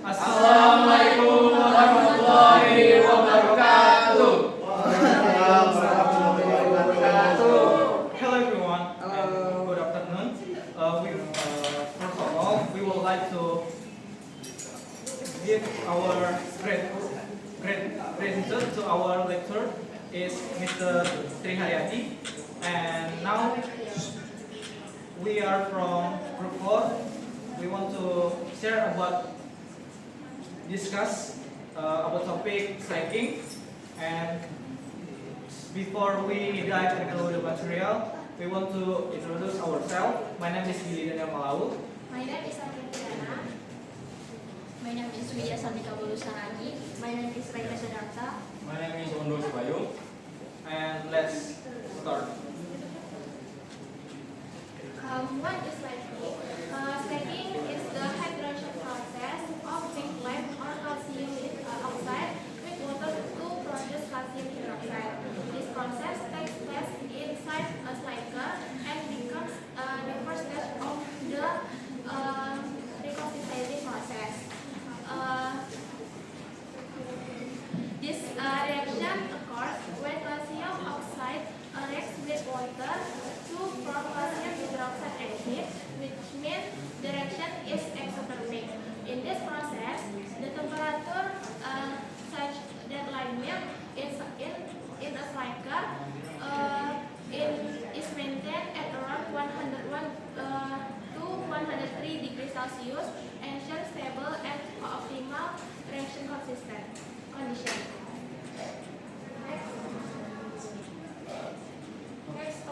Assalamualaikum warahmatullahi wabarakatuh. Hello everyone. And good afternoon. First of all, we would like to give our great presentation to our lecturer is Mr. Tri Haryati, and now we are from Group 4. We want to share about discuss about topic striking, and before we dive into the material, we want to introduce ourselves. My name is Billy Daniel Malau. My name is Alvin Kirana. My name is Widya Sandika Bulusarani. My name is Raika Sadarta. My name is Ondo Sibayung. And let's start. What is slagging? Slagging is the hydration process of weak lead or calcium oxide with water to produce calcium hydroxide. This process takes place inside a slagger and becomes the first step of the reconciling process. This reaction occurs when calcium oxide reacts with water to form calcium hydroxide acid, which means the reaction is exothermic. In this process, the temperature such that lime milk is in a slagger is maintained at around 101 to 103 degrees Celsius, ensure stable and optimal reaction condition. Next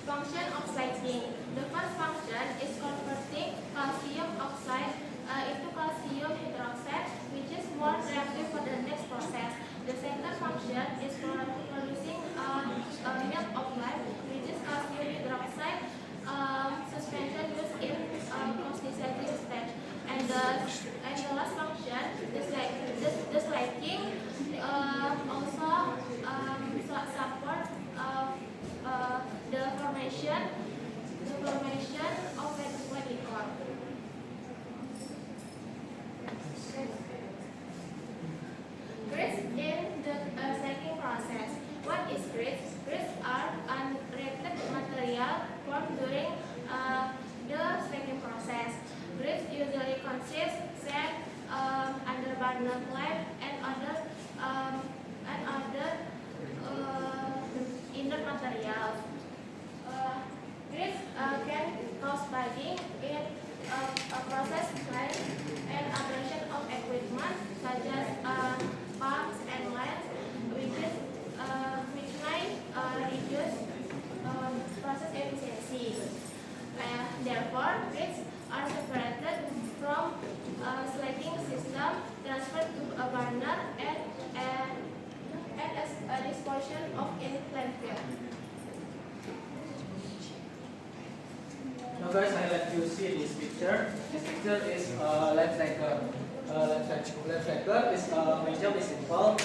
function of slagging. The first function is converting calcium oxide into calcium hydroxide, which is more reactive for the next process. The second function is producing milk of life, which is calcium hydroxide suspension used in constitutive stage. And the last function, the slagging also support the formation of wet liquor. Grits in the slagging process. What is grits? Grits are unreacted material formed during the slagging process. Grits usually consist sand, underburner clay, and other inert materials. Grits can cause bagging in a process plant and operation of equipment such as pumps and lines, which may reduce process efficiency. Therefore, grits are separated from slagging system, transferred to a burner, and as a disposition of in landfill. Now guys, I let you see this picture. This picture is life cycle. Life cycle is my job is simple.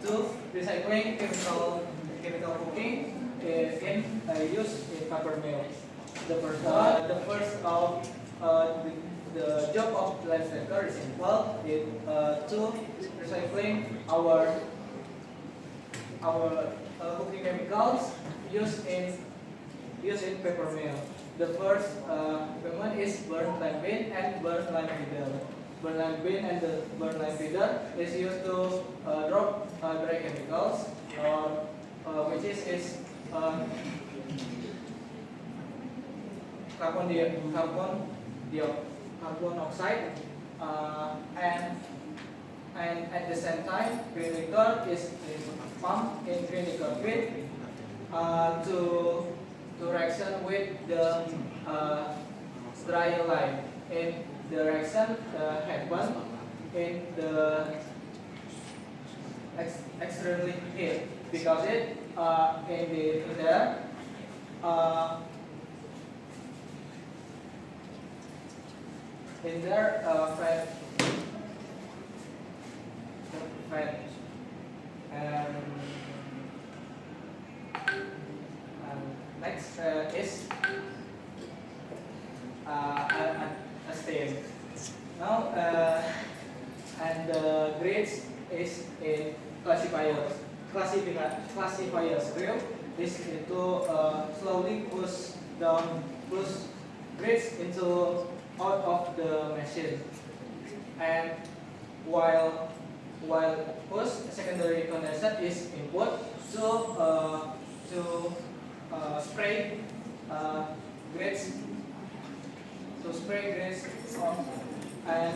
To recycling chemical cooking use in paper mill. The job of life cycle is simple. To recycling our cooking chemicals used in paper mill. The first equipment is burn lime bin and burn lime feeder. Burn lime bin and the burn lime feeder is used to drop dry chemicals, which is carbon dioxide, and at the same time, green liquor is pumped in green liquid to reaction with the dry lime. In the reaction happen in the extremely heat because it in there fat and next is a stain. Now, and the grades is a classifier scale. This into slowly push grades into out of the machine, and while push secondary condensate is input to spray grades on, and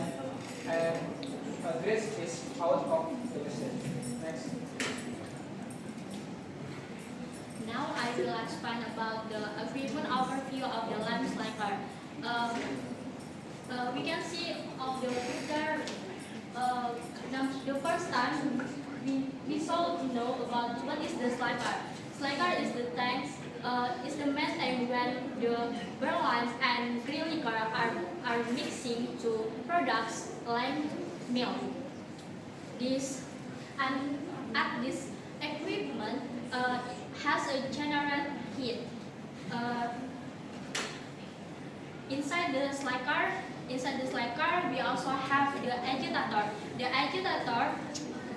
grades is out of the machine. Next. Now I will explain about the equipment overview of the lamp slicer. We can see on the picture. The first time we saw know about what is the slicer. Slicer is the tank. Is the method when the burn lime and green liquor are mixing to produce lime milk. This and at this equipment has a general heat. Inside the slicer, we also have the agitator. The agitator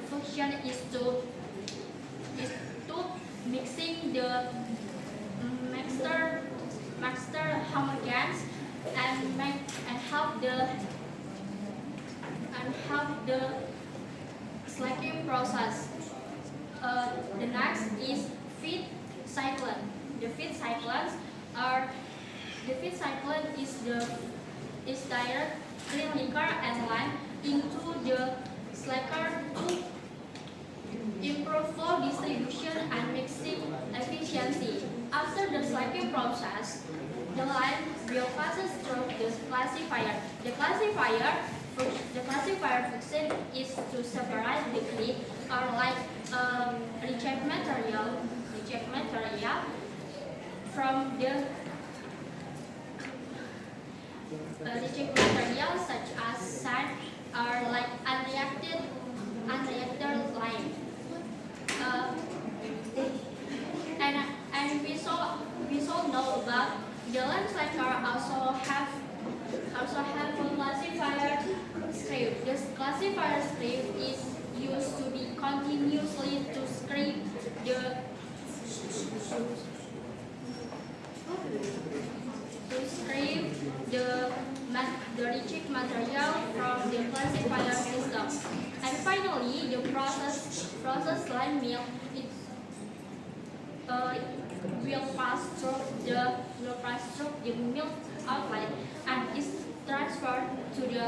function is to mixing the mixture homogeneous and help the slacking process. The next is feed cyclone. The feed cyclones is direct clean liquor and lime into the slacker to improve flow distribution and mixing efficiency. After the slacking process, the lime will pass through the classifier. The classifier function is to separate the grit or like reject material from the reject material such as sand or like unreacted lime. And we saw know about the lime slicer also have a classifier strip. This classifier strip is used to be continuously to scrape the reject material from the classifier system. And finally, the process lime milk will pass through the milk outlet and is transferred to the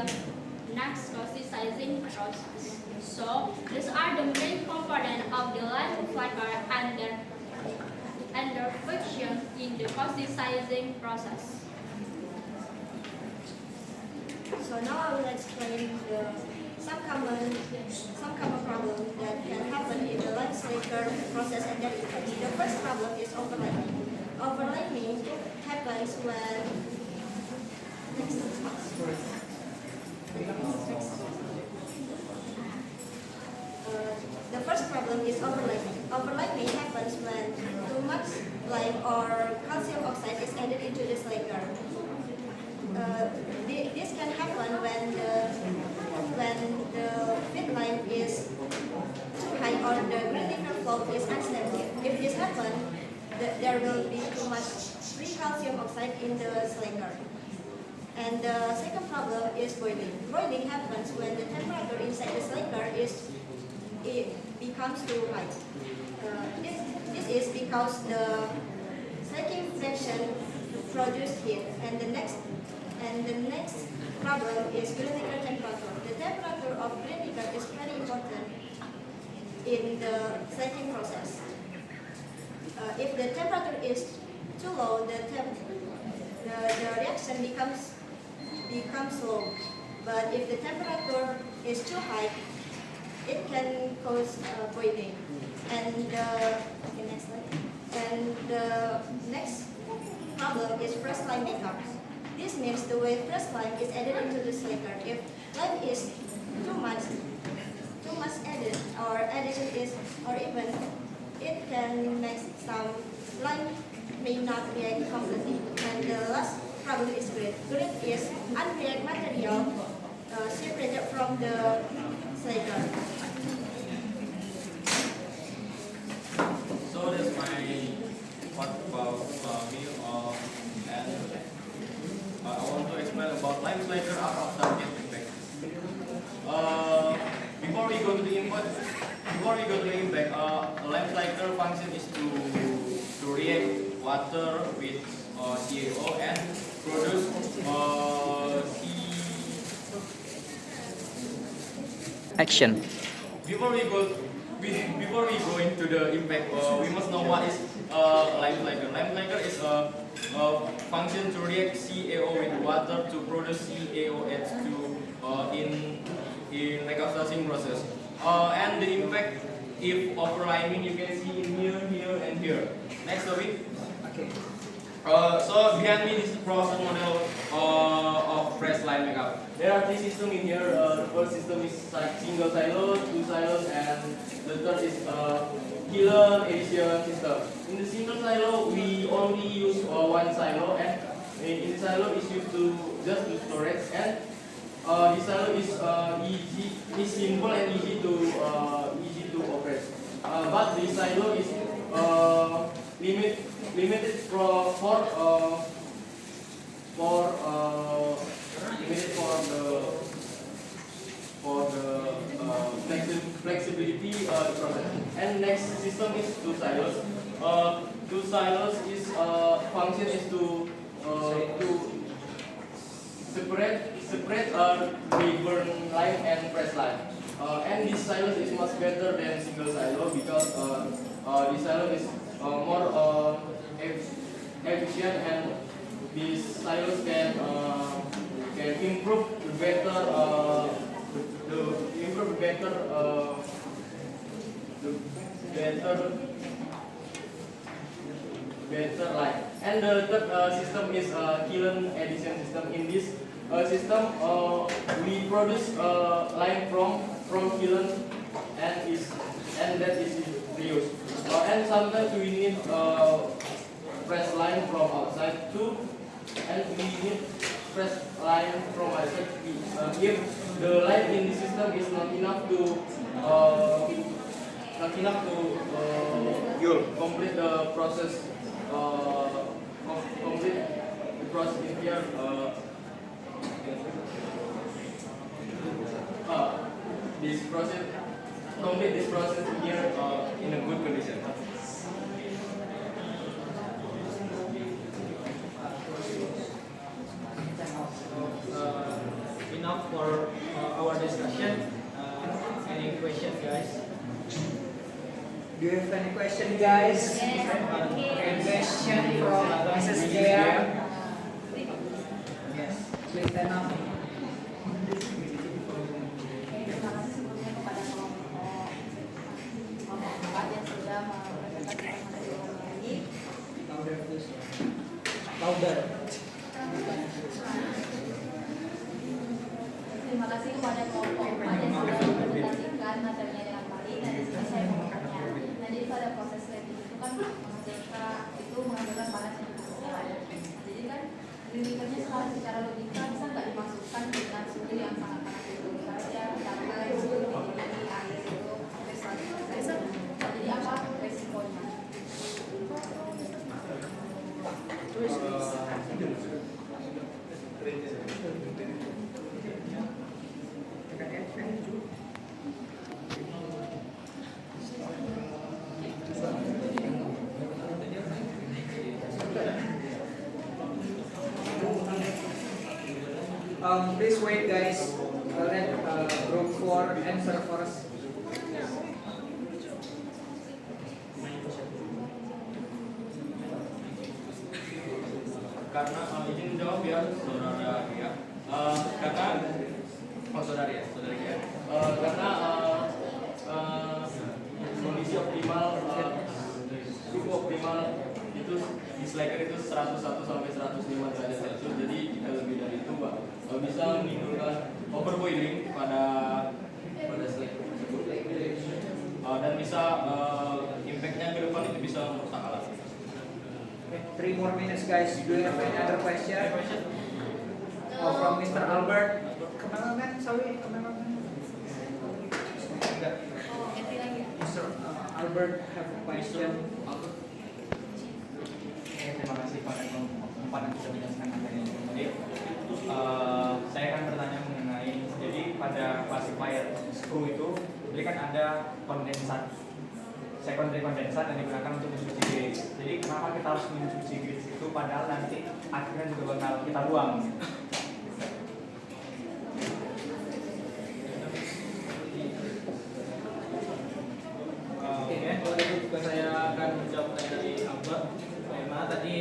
next processing process. So these are the main components of the lime slicer and their function in the processing process. So now I will explain some common problems that can happen in the lime slicer process and their effects. The first problem is overlapping. Overlapping happens when the first problem is overlapping. Overlapping happens when too much lime or calcium oxide is added into the slicer. This can happen when the feed lime is too high or the green liquor flow is unstable. If this happens, there will be too much free calcium oxide in the slicer. And the second problem is boiling. Boiling happens when the temperature inside the slicer becomes too high. This is because the slacking fraction produces heat, and the next problem is green liquor temperature. The temperature of green liquor is very important in the slacking process. If the temperature is too low, the reaction becomes slow. But if the temperature is too high, it can cause boiling. And the next problem is fresh lime makeup. This means the way fresh lime is added into the slicer. If lime is too much added, or addition is, or even it can make some lime may not react completely. And the last problem is grit. Grit is unreacted material from the slacker. So that's my part about me. And I want to explain about line slacker after get impact. Before we go to the impact, a line slacker function is to react water with CaO and produce Action. Before we go into the impact, we must know what is line slacker. Line slacker is a function to react CaO with water to produce CaOH2 in metastasis process. And the impact, if overlining, you can see in here, and here. Next topic. Okay. So behind me, this is process model of fresh line makeup. There are three systems in here. The first system is like single silo, two silos, and the third is killer addition system. In the single silo, we only use one silo, and in the silo is used to just to storage, and this silo is simple and easy to operate. But the silo is limited flexibility process. And next system is two silos. Two silos is function is to separate the burn line and press line. And this silos is much better than single silo because this silo is more efficient, and these silos can improve better line. And the third system is kiln addition system. In this system, we produce line from kiln and that is reused. And sometimes we need press line from outside too, and we need press line from outside. If the line in the system is not enough to complete the process, in here. Complete this process here in a good condition. Enough for our discussion. Any questions, guys? Do you have any question, guys? Any question from Mrs. Gea? Yes, please stand up. Louder, please. Louder. Terima kasih kepada kelompok yang sudah mempresentasikan materinya dengan baik, dan di sini saya mau bertanya. Nah, jadi pada proses ready itu kan mereka itu menghasilkan panas yang cukup besar. Jadi kan lirikannya sekarang secara logika bisa nggak dimasukkan dengan suhu yang sangat panas itu, misalnya campuran suhu tinggi air itu pressure. Jadi apa resikonya? Please wait, guys. Let group 4 answer first. Karena izin jawab ya, saudara ya. Saudari ya. Karena kondisi optimal, suhu optimal itu di slacker itu 101 sampai 105 derajat Celcius. Jadi jika lebih dari itu, Pak, bisa menimbulkan overboiling pada slacker tersebut. Dan bisa impactnya ke depan itu bisa merusak alat. 3 more minutes, guys. Do you have any other question? From Mr. Albert. Cameraman, sorry, cameraman. Norbert have a question? Terima kasih Pak Ketua yang sudah menjelaskan materi ini. Jadi saya akan bertanya mengenai jadi pada classifier screw itu jadi kan ada kondensat secondary kondensat yang digunakan untuk mencuci grid. Jadi kenapa kita harus mencuci grid itu padahal nanti akhirnya juga bakal kita buang? Oke, kalau itu juga saya akan menjawab dari Albert. Bagaimana tadi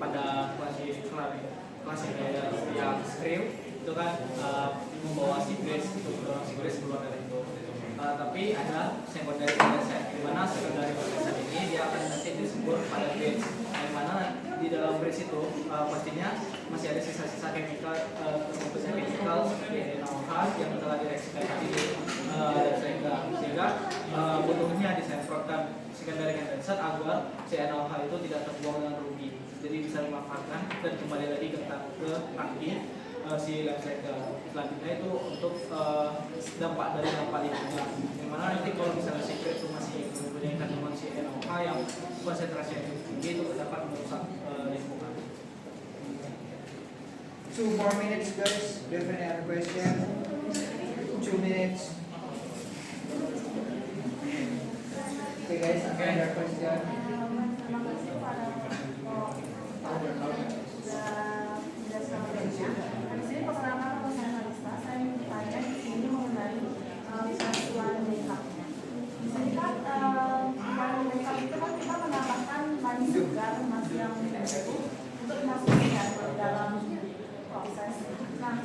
pada klasifikasi yang screw itu kan membawa sigres untuk mendorong sigres keluar dari itu. Tapi ada secondary condensate, di mana secondary condensate ini dia akan nanti disebut pada bridge, di mana di dalam bridge itu pastinya masih ada sisa-sisa chemical terkumpulnya chemical seperti NaOH yang telah direaksikan tadi sehingga butuhnya disemprotkan secondary condensate agar si NaOH itu tidak terbuang dengan rugi, jadi bisa dimanfaatkan dan kembali lagi ke tangki si life cycle. Selanjutnya itu untuk dampak dari dampak lingkungan, dimana nanti kalau misalnya si itu masih mempunyai kandungan si NaOH yang konsentrasinya tinggi itu dapat merusak lingkungan. 2 more minutes guys. Do you have any other question? 2 minutes. Okay guys, another question. Terima kasih pada sudah menjelaskan materinya. Di sini perkenalkan nama saya Kalista. Saya ingin bertanya di sini mengenai line makeup-nya. Di sini kan line makeup itu kan kita menambahkan line segar masih yang itu untuk dimasukkan ke dalam proses. Nah,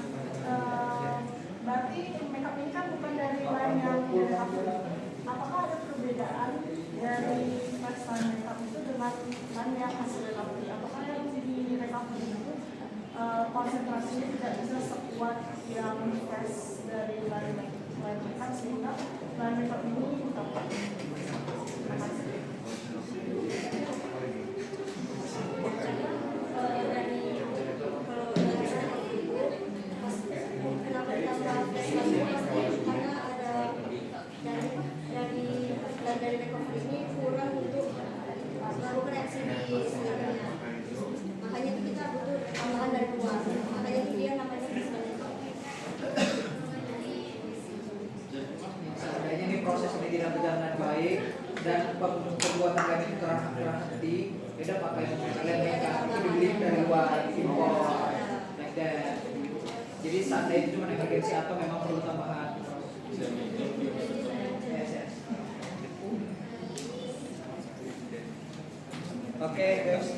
berarti makeup ini kan bukan dari line yang direkap. Apakah ada perbedaan dari first line makeup itu dengan line yang hasil recovery? Apakah yang di recovery itu konsentrasinya tidak bisa sekuat yang fresh dari line makeup sehingga line makeup ini dapat? Terima kasih. Dari recovery ini kurang untuk melakukan reaksi di sekitarnya, makanya itu kita butuh tambahan dari luar, makanya itu dia namanya Seandainya ini proses ini tidak berjalan dengan baik dan pembuatan kami itu kerana henti, beda pakai kalian mereka itu dibeli dari luar impor like that. Jadi seandainya itu cuma emergensi atau memang perlu tambahan. Okay, guys.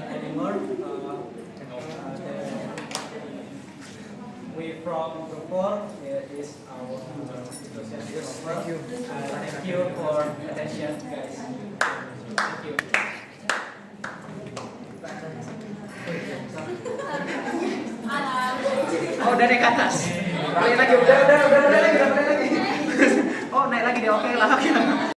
Anymore. We from the four is our thank you. Thank you for attention, guys. Thank you. Oh, dari ke atas. Naik lagi, udah lagi. Oh, naik lagi deh, oke lah.